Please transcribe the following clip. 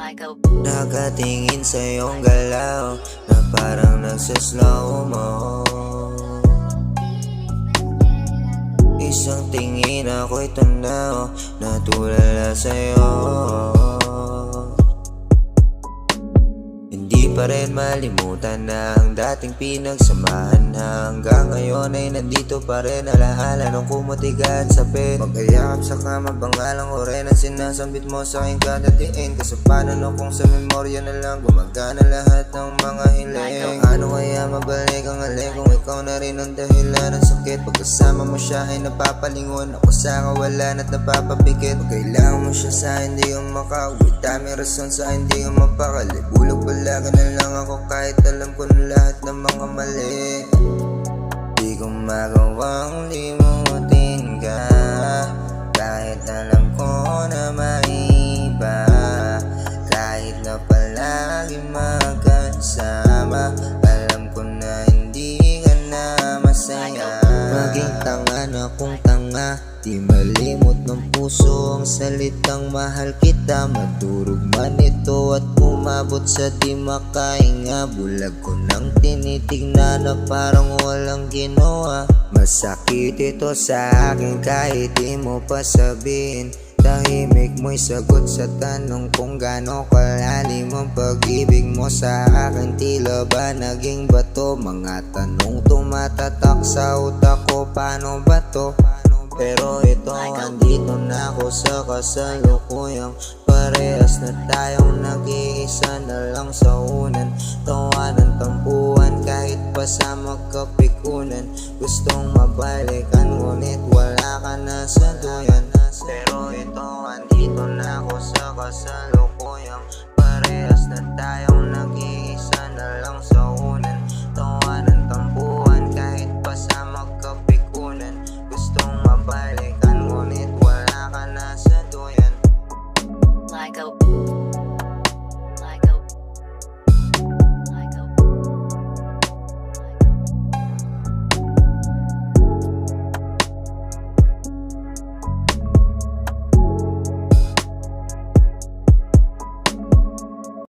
Nakatingin sa iyong galaw na parang nagsaslow mo. Isang tingin ako'y tanaw na tulala sa'yo. Hindi pa rin malimutan na ang dating pinagsamahan. Hanggang ngayon ay nandito pa rin alaala nung kumutigan sa bed. Magkayakap sa kama, pangalan ko rin ang sinasambit mo sa aking kada diin. Kasi paano no kung sa memorya na lang gumagana lahat ng mga hiling. Ano kaya mabalik ang alin kung ikaw na rin ang dahilan ng sakit. Pagkasama mo siya ay napapalingon, ako sa kawalan at napapapikit. Pag kailangan mo siya sa hindi ko makauwi, daming rason sa hindi ko mapakali. Bulog pala ka na lang ako kahit alam ko na lahat ng mga mali. Di ko magawang limutin ka kahit alam ko na maiba. Kahit na palagi magkasama, alam ko na hindi ka na masaya. Maging tanga na kung tanga, di malimot ng puso ang salitang mahal kita. Madurog man ito at umabot sa di makahinga. Bulag ko nang tinitignan na parang walang ginawa. Masakit ito sa akin kahit di mo pa sabihin. Tahimik mo'y sagot sa tanong kung gaano kalalim ang pag-ibig mo sa akin. Tila ba naging bato? Mga tanong tumatatak sa utak ko, paano ba to? Pero ito, andito na ako sa kasalukuyang parehas na tayong nag-iisa na lang sa unan. Tawanan, tampuhan, kahit pa sa magkapikunan. Gustong mabalikan, ngunit wala ka na sa duyan. Pero ito, andito na ako sa kasalukuyang parehas na tayong nag-iisa